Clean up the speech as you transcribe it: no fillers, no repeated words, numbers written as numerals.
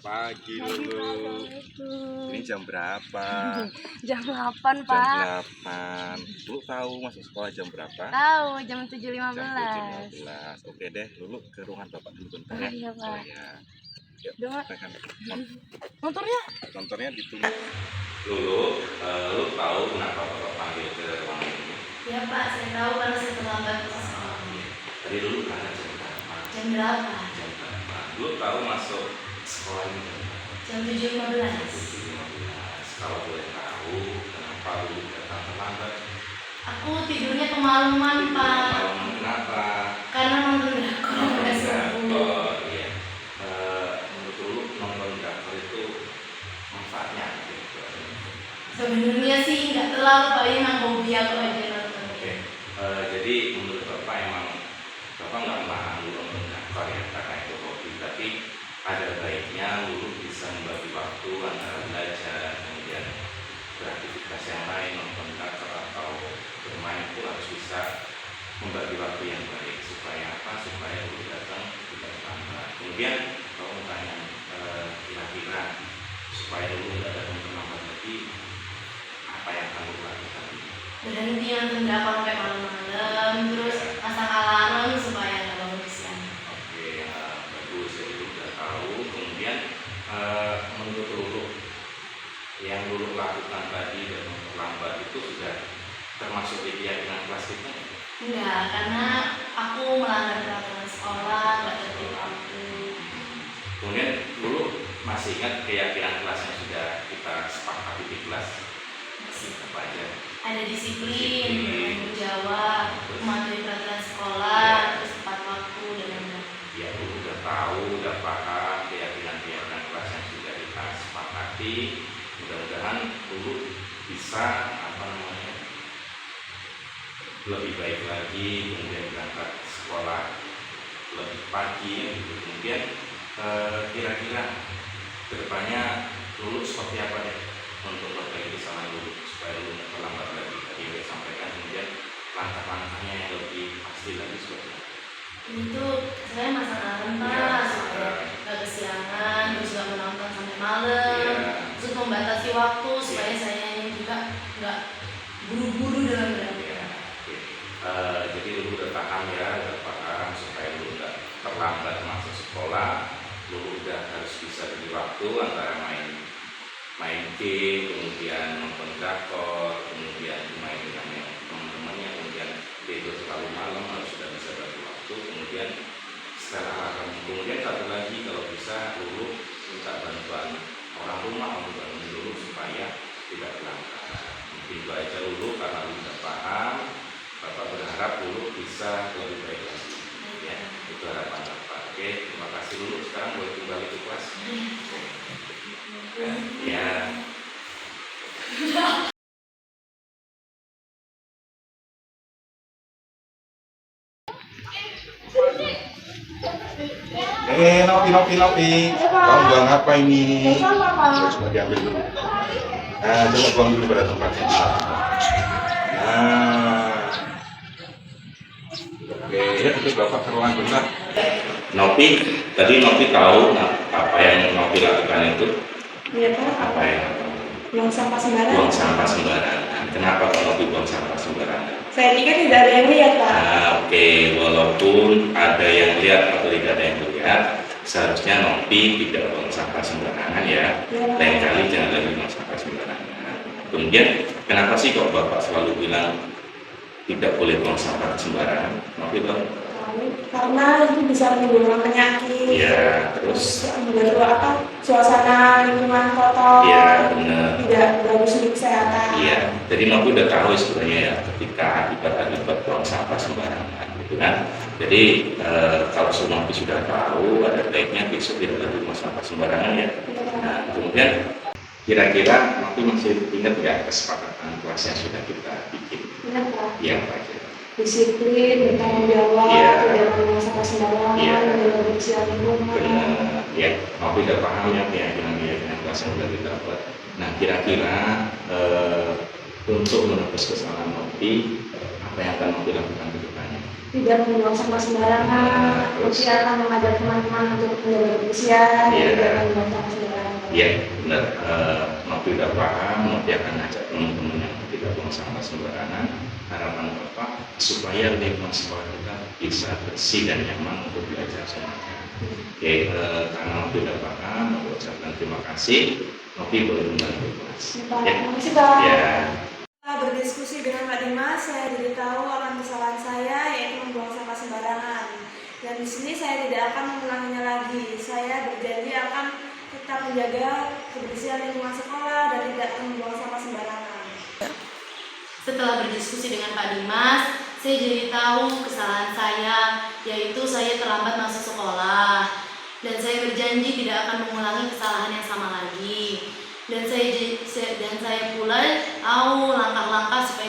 pagi Lulu. Ini jam berapa? Jam 8, Jam Pak. 8. Lulu tahu masuk sekolah jam berapa? Tahu, jam Jam 7.15. 7.15. Oke deh, Lulu ke ruangan Bapak dulu bentar Oh, ya. iya, Pak. Oh iya. Yuk, Dua. tekan. Motornya? Kontornya ditunggu. Lulu, Lulu tahu kenapa Bapak panggil ke ruangan ini? Iya, Pak. Saya tahu karena saya terlambat ke sekolah. Tadi Lulu tanya jam berapa? Jam berapa? Jam berapa? Lulu tahu masuk sekolah ini jam berapa? Jam 7.15. 7.15. Kalau boleh tahu, kenapa Lulu datang terlambat? Aku tidurnya kemalaman, Pak. Kemalaman kenapa? Karena nonton drakor udah subuh. Oh iya. Menurut Lulu nonton drakor itu manfaatnya gitu. Sebenarnya sih nggak terlalu, Pak. Ini memang hobi aku aja nonton. Oke. Jadi menurut Bapak emang Bapak nggak melarang Lulu nonton drakor ya karena itu hobi, tapi ada baiknya Lulu bisa membagi waktu antara belajar kemudian beraktivitas yang lain, nonton drakor atau bermain itu harus bisa membagi waktu yang baik supaya apa? Supaya Lulu datang tidak terlambat. Kemudian kalau mau tanya kira-kira supaya Lulu tidak datang terlambat lagi, apa yang akan Lulu lakukan? Berhenti nonton drakor sampai malam-malam, terus pasang alarm supaya nggak bangun siang. Oke, bagus ya, Lulu udah tahu. Kemudian menurut Lulu yang Lulu lakukan tadi dan terlambat itu sudah termasuk di keyakinan kelas kita? Enggak, karena aku melanggar peraturan sekolah, nggak tertib waktu. Kemudian Lulu masih ingat keyakinan kelas yang sudah kita sepakati di kelas? Masih. Apa aja? Ada disiplin, Disiplin. bertanggung jawab, mematuhi peraturan sekolah, Ya. terus tepat waktu dan lain-lain. Ya, Lulu udah tahu, udah paham keyakinan-keyakinan kelas yang sudah kita sepakati. Mudah-mudahan Lulu bisa lebih baik lagi, kemudian berangkat sekolah lebih pagi gitu. Kemudian kira-kira kedepannya Lulu seperti apa deh untuk memperbaiki kesalahan Lulu supaya Lulu tidak terlambat lagi? Tadi udah sampaikan, kemudian langkah-langkahnya yang lebih pasti lagi seperti apa? Ini tuh saya masang alarm, Pak, Ya, supaya nggak kesiangan, terus nggak menonton sampai malam, Ya. terus membatasi waktu supaya saya juga nggak buru-buru dalam berangkat. Ya, oke. Jadi Lulu udah paham ya, udah paham supaya Lulu nggak terlambat masuk sekolah. Lulu udah harus bisa bagi waktu antara main game, kemudian nonton drakor, kemudian main dengan teman-temannya, kemudian tidur terlalu malam, harus sudah bisa bagi waktu. Kemudian setelah alarm, kemudian satu lagi kalau bisa Lulu minta bantuan orang rumah untuk bantuin Lulu supaya tidak terlambat. Itu aja Lulu, karena Lulu sudah paham. Bapak berharap Lulu bisa lebih baik lagi. Ya, itu harapan Bapak. Oke, terima kasih Lulu. Sekarang boleh kembali ke kelas. Ya. Nopi. Kamu buang apa ini? Coba diambil dulu. Nah, coba buang dulu pada tempatnya. Nah. Oke, ya itu Bapak ke ruangan bentar. Nopi, tadi Nopi tahu apa yang Nopi lakukan itu? Iya, Pak. Apa yang? Buang sampah sembarangan. Buang sampah sembarangan. Kenapa kok Nopi buang sampah sembarangan? Saya pikir tidak ada yang lihat, Pak. Nah, oke, walaupun ada yang lihat atau tidak ada yang lihat, seharusnya Nopi tidak buang sampah sembarangan ya. Lain kali jangan lagi buang sampah sembarangan. Kemudian, kenapa sih kok Bapak selalu bilang tidak boleh buang sampah sembarangan? Nopi tahu? Karena itu bisa menimbulkan penyakit. Iya, terus mengganggu suasana lingkungan kotor. Iya, benar. Tidak bagus untuk kesehatan. Iya, jadi Nopi udah tahu sebenarnya ya ketika akibat buang sampah sembarangan gitu kan. Jadi kalau Nopi sudah tahu, ada baiknya besok tidak lagi buang sampah sembarangan ya. Nah, kemudian kira-kira Nopi masih ingat nggak kesepakatan kelas yang sudah kita bikin? Ingat, Pak. Iya, Pak. Disiplin, bertanggung jawab, Iya. tidak membuang sampah sembarangan, Iya. menjaga kebersihan lingkungan. Benar, ya. Nopi udah paham ya keyakinan kelas yang sudah kita buat. Nah, kira-kira untuk menebus kesalahan Nopi, apa yang akan Nopi lakukan ke depannya? tidak membuang sampah sembarangan. Lutfi akan mengajak teman-teman untuk menjaga kebersihan dan tidak membuang sampah sembarangan. Iya, benar. Nopi udah paham, Nopi akan ajak teman-teman yang tidak buang sampah sembarangan. Harapan Bapak supaya lingkungan sekolah kita bisa bersih dan nyaman untuk belajar semuanya. Oke, karena Nopi udah paham, Nopi ucapkan terima kasih. Nopi boleh membantu kelas. Terima kasih, Pak. Ya. Setelah berdiskusi dengan Pak Dimas, saya jadi tahu akan kesalahan saya, yaitu membuang sampah sembarangan. Dan di sini saya tidak akan mengulanginya lagi. Saya berjanji akan tetap menjaga kebersihan lingkungan sekolah dan tidak akan membuang sampah sembarangan. Setelah berdiskusi dengan Pak Dimas, saya jadi tahu kesalahan saya, yaitu saya terlambat masuk sekolah. Dan saya berjanji tidak akan mengulangi kesalahan yang sama lagi. Dan saya pula tahu langkah-langkah supaya